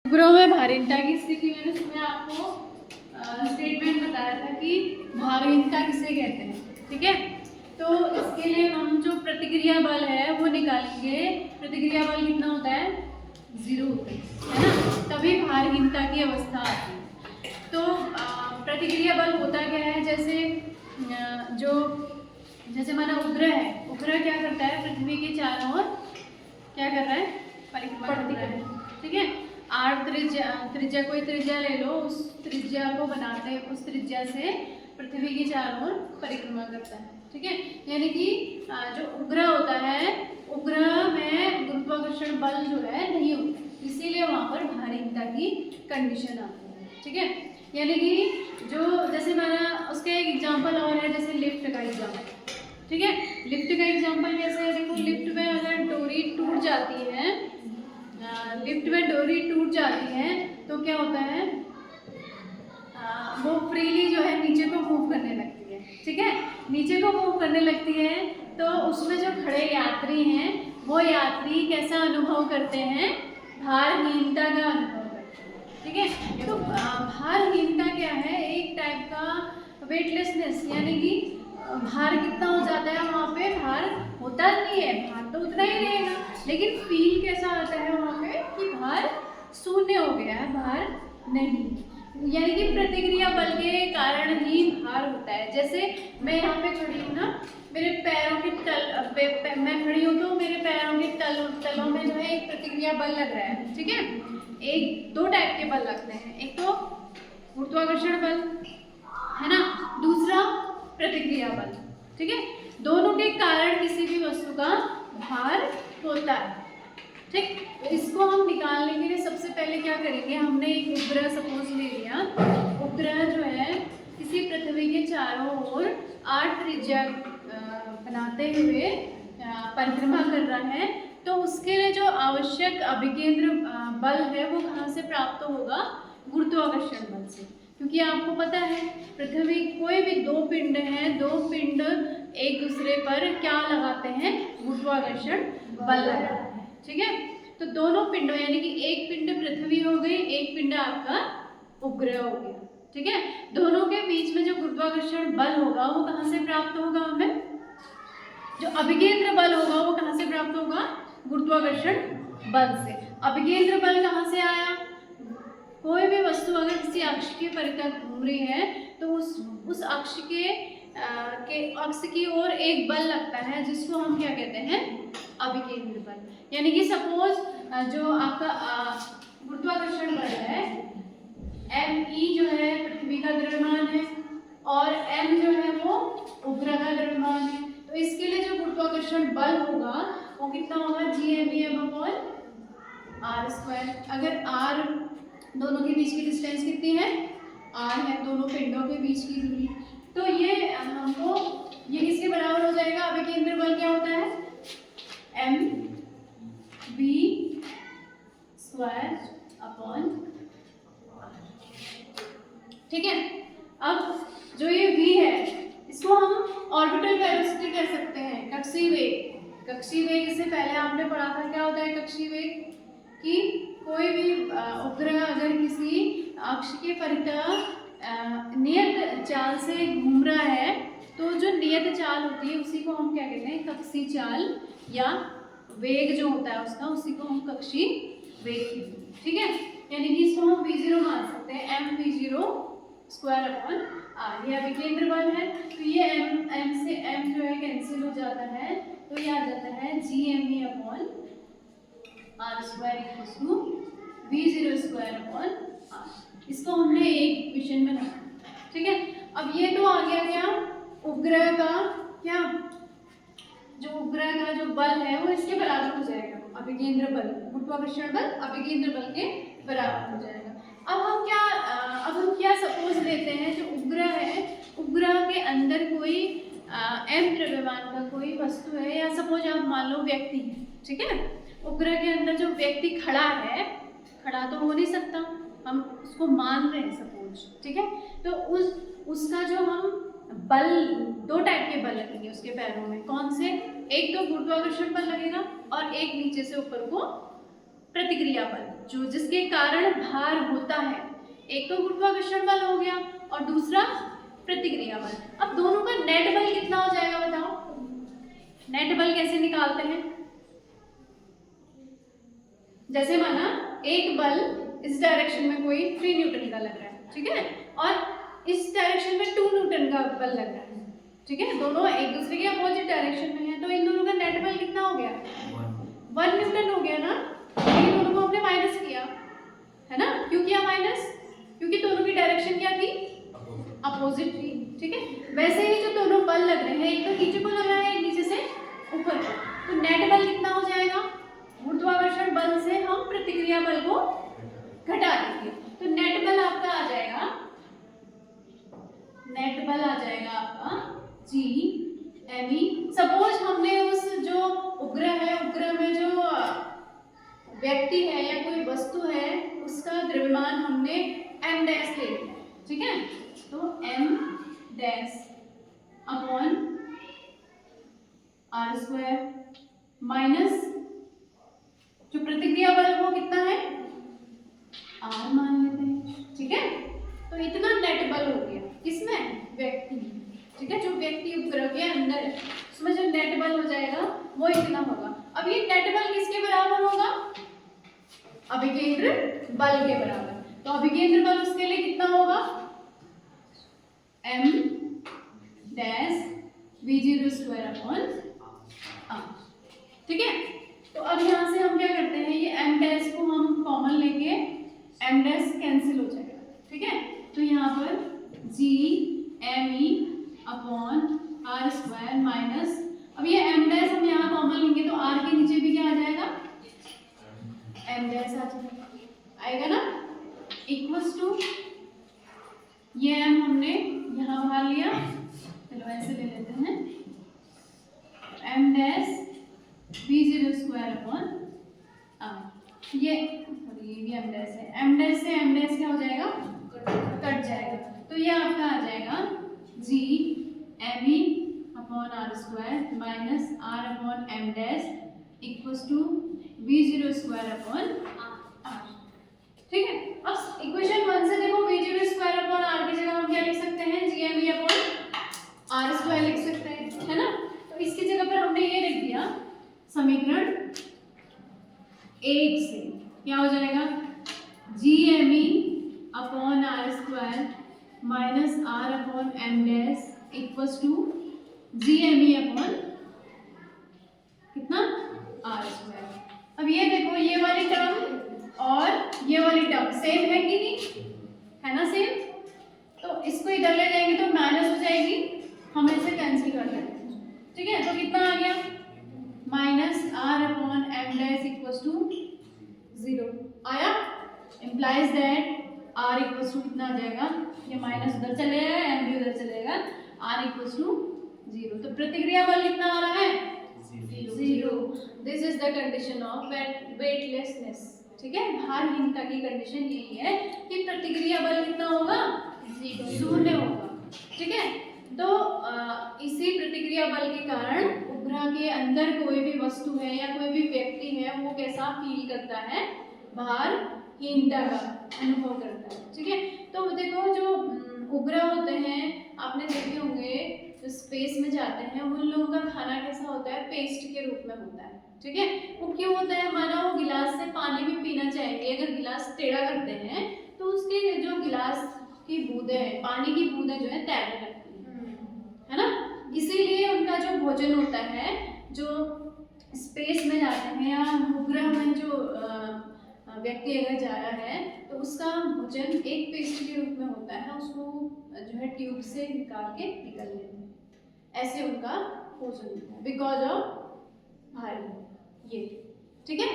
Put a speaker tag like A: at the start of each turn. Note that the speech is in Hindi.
A: उपग्रह में भारीनता की स्थिति मैंने सुना आपको स्टेटमेंट बताया था कि भारीनता किसे कहते हैं, ठीक है। तो इसके लिए हम जो प्रतिक्रिया बल है वो निकालेंगे। प्रतिक्रिया बल कितना होता है? 0 होता है ना, तभी भारहीनता की अवस्था आती है। तो प्रतिक्रिया बल होता क्या है? जैसे माना उपग्रह है, उपग्रह क्या करता है? पृथ्वी के चारों ओर क्या कर रहा है? परिक्रमा कर रहा है, ठीक है। आर त्रिज्या कोई त्रिज्या ले लो, उस त्रिज्या को बनाते उस त्रिज्या से पृथ्वी के चारों ओर परिक्रमा करता है, ठीक है। यानी कि जो उपग्रह होता है, उपग्रह में गुरुत्वाकर्षण बल जो है नहीं होता, इसीलिए वहाँ पर भारीनता की कंडीशन आती है, ठीक है। यानी कि जैसे मैंने उसका एक एग्जाम्पल और है, जैसे लिफ्ट का एग्जाम्पल, ठीक है। लिफ्ट का एग्जाम्पल कैसे है? देखो, लिफ्ट में अगर डोरी टूट जाती है, लिफ्ट में डोरी टूट जाती है तो क्या होता है? वो फ्रीली जो है नीचे को मूव करने लगती है, ठीक है। नीचे को मूव करने लगती है तो उसमें जो खड़े यात्री हैं वो यात्री कैसा अनुभव करते हैं? भारहीनता का अनुभव करते हैं, ठीक है। तो भारहीनता क्या है? एक टाइप का वेटलेसनेस, यानी कि भार कितना हो जाता है वहाँ पे? भार होता नहीं है, भार तो उतना ही रहेगा, लेकिन फील कैसा आता है वहाँ पे कि भार शून्य हो गया है, भार नहीं। यानी कि प्रतिक्रिया बल के कारण ही भार होता है। जैसे मैं यहाँ पे खड़ी हूँ ना, मेरे पैरों के मैं खड़ी हूँ तो मेरे पैरों के तलों में जो है एक प्रतिक्रिया बल लग रहा है, ठीक है। एक दो टाइप के बल लगते हैं, एक तो गुरुत्वाकर्षण बल है ना, दूसरा प्रतिक्रिया बल, ठीक है। दोनों के कारण किसी भी वस्तु का भार होता है, ठीक। तो इसको हम निकालने के लिए सबसे पहले क्या करेंगे? हमने एक उपग्रह सपोज ले लिया। उपग्रह जो है किसी पृथ्वी के चारों ओर 8 त्रिज्या बनाते हुए परिक्रमा कर रहा है, तो उसके लिए जो आवश्यक अभिकेंद्र बल है वो कहाँ से प्राप्त होगा? गुरुत्वाकर्षण बल से। क्योंकि आपको पता है पृथ्वी कोई भी दो पिंड हैं, दो पिंड एक दूसरे पर क्या लगाते हैं? गुरुत्वाकर्षण बल लगाते हैं, ठीक है। तो दोनों पिंडों यानी कि एक पिंड पृथ्वी हो गई, एक पिंड आपका उपग्रह हो गया, ठीक है। दोनों के बीच में जो गुरुत्वाकर्षण बल होगा वो कहाँ से प्राप्त होगा हमें? जो अभिकेंद्र बल होगा वो कहाँ से प्राप्त होगा? गुरुत्वाकर्षण बल से। अभिकेंद्र बल कहाँ से आया? कोई भी वस्तु अगर किसी अक्ष के परितः घूम रही है तो उस अक्ष अक्ष की ओर एक बल लगता है जिसको हम क्या कहते हैं? अभिकेंद्र बल। यानी कि सपोज जो आपका गुरुत्वाकर्षण बल है ME जो है पृथ्वी का द्रव्यमान है और M जो है वो उपग्रह का द्रव्यमान है। तो इसके लिए जो गुरुत्वाकर्षण बल होगा वो कितना होगा? G_m_v/r²। अगर r दोनों के बीच की डिस्टेंस कितनी है? r है, दोनों पिंडों के बीच की दूरी। तो ये हमको ये किसके बराबर हो जाएगा? अभिकेंद्र बल क्या होता है? mv² अपॉन, ठीक है। अब जो ये v है इसको हम ऑर्बिटल वेलोसिटी कह सकते हैं, कक्षीय वेग। कक्षीय वेग इससे पहले आपने पढ़ा था, क्या होता है कक्षीय वेग? कि कोई भी उपग्रह अगर किसी अक्ष के परितः नियत चाल से घूम रहा है तो जो नियत चाल होती है उसी को हम क्या कहते हैं? कक्षीय चाल, या वेग जो होता है उसका, उसी को हम कक्षीय वेग कहते हैं, ठीक है। यानी कि इसको हम v0 मान सकते हैं, mv²/r। ये अभिकेंद्र बल है, तो ये m से m जो है कैंसिल हो जाता है, तो ये आ जाता है G_m_v/r² = v0²/r। इसको हमने एक इक्वेशन में रखा, ठीक है। अब ये तो आ गया क्या? उपग्रह का क्या, जो उपग्रह का जो बल है वो इसके बराबर हो जाएगा, अभिकेंद्र बल, गुरुत्वाकर्षण बल अभिकेंद्र बल के बराबर हो जाएगा। अब हम क्या सपोज लेते हैं, जो उपग्रह है, उपग्रह के अंदर कोई m द्रव्यमान का कोई वस्तु है, या सपोज आप मान लो व्यक्ति है, ठीक है। उपग्रह के अंदर जो व्यक्ति खड़ा है, खड़ा तो हो नहीं सकता, हम उसको मान रहे हैं सपोज, ठीक है। तो उसका जो हम बल, दो टाइप के बल लगेंगे उसके पैरों में। कौन से? एक तो गुरुत्वाकर्षण बल लगेगा और एक नीचे से ऊपर को प्रतिक्रिया बल। जो जिसके कारण भार होता है, एक तो गुरुत्वाकर्षण बल हो गया और दूसरा प्रतिक्रिया बल। अब दोनों का नेट बल कितना हो जाएगा बताओ? नेट बल कैसे निकालते हैं? जैसे माना एक बल इस डायरेक्शन में कोई 3 न्यूटन का लग रहा है, ठीक है, और इस डायरेक्शन में 2 न्यूटन का बल लग रहा है, ठीक है, दोनों एक दूसरे के अपोजिट डायरेक्शन में है, तो इन दोनों का नेट बल कितना हो गया? 1 न्यूटन हो गया ना। इन दोनों को हमने माइनस किया है ना। क्यों किया माइनस? क्योंकि दोनों की डायरेक्शन क्या थी? अपोजिट थी, ठीक है। वैसे ही जो दोनों बल लग रहे हैं, एक तो नीचे को लग रहा है, एक नीचे से ऊपर, तो नेट बल कितना हो जाएगा? गुरुत्वाकर्षण बल से हम प्रतिक्रिया बल को घटा देंगे, तो नेट बल आपका आ जाएगा, नेट बल आ जाएगा आपका G सपोज हमने उस जो उपग्रह है, उपग्रह में जो व्यक्ति है या कोई वस्तु है, उसका द्रव्यमान हमने m डैश ले लिया, ठीक है, तो m dash upon r square minus जो प्रतिक्रिया बल वो कितना है? r मान लेते हैं, ठीक है। तो इतना नेट बल हो गया किसमें? व्यक्ति में, ठीक है, जो व्यक्ति उपग्रह के अंदर है उसमें जो नेट बल हो जाएगा वो इतना होगा। अब ये नेट बल किसके बराबर होगा? अभिकेंद्र बल के बराबर। तो अभिकेंद्र बल उसके लिए कितना होगा? m dash v0 square upon r, ठीक है। तो अब यहाँ से हम क्या करते हैं, ये m डैश को हम कॉमन लेके m डैश कैंसिल हो जाएगा, ठीक है। तो यहाँ पर g m upon r square minus, अब ये m डैश हम यहाँ कॉमन लेंगे तो r के नीचे भी क्या आ जाएगा? m डैश आ जाएगा, आएगा ना, इक्वल्स टू ये m हमने यहाँ बाहर लिया, चलो ऐसे ले लेते हैं, m dash v0 square upon r, ये भी m डैश है, m डैश से m डैश क्या हो जाएगा? कट जाएगा, तो ये आपका आ जाएगा g m upon r square minus r upon m dash equals to v0 square upon r, ठीक है। अब इक्वेशन 1 से देखो v0 स्क्वायर अपॉन r की जगह हम क्या लिख सकते हैं? g m upon r square लिख सकते हैं, है ना। तो इसकी जगह पर हमने ये लिख दिया, समीकरण 1 से क्या हो जाएगा? G M upon R square minus r upon m dash equals to G M upon कितना? r square. अब ये देखो, ये वाली टर्म और ये वाली टर्म सेम है कि नहीं? है ना सेम। तो इसको इधर ले जाएंगे तो माइनस हो जाएगी, हम इसे कैंसिल कर देंगे, ठीक है। तो कितना आ गया? Minus r upon m dash equals to 0 आया, implies that r equals to कितना आ जाएगा? ये माइनस उधर चले जाएगा, m भी उधर चलेगा, r इक्वल्स टू 0। तो प्रतिक्रिया बल कितना आ रहा है? 0। This is the condition of weightlessness, ठीक है। भारहीनता की कंडीशन यही है कि प्रतिक्रिया बल कितना होगा? 0 होगा, ठीक है। तो इसी प्रतिक्रिया बल के कारण उपग्रह के अंदर कोई भी वस्तु है या कोई भी व्यक्ति है वो कैसा फील करता है? भारहीनता का अनुभव करता है, ठीक है। तो देखो जो उपग्रह होते हैं आपने देखे होंगे, जो स्पेस में जाते हैं उन लोगों का खाना कैसा होता है? पेस्ट के रूप में होता है, ठीक है। वो क्यों होता है? माना वो गिलास से पानी भी पीना चाहेंगे, अगर गिलास टेढ़ा करते हैं तो उसके जो गिलास की बूंदें हैं, पानी की बूंदें जो है तैरने लगती है ना। इसीलिए उनका जो भोजन होता है, जो स्पेस में जाते हैं या उपग्रह में जो व्यक्ति अगर जा रहा है तो उसका भोजन एक पेस्ट के रूप में होता है, उसको जो है ट्यूब से निकाल के निकल लेते हैं, ऐसे उनका भोजन होता है बिकॉज ऑफ भारी, ये ठीक है।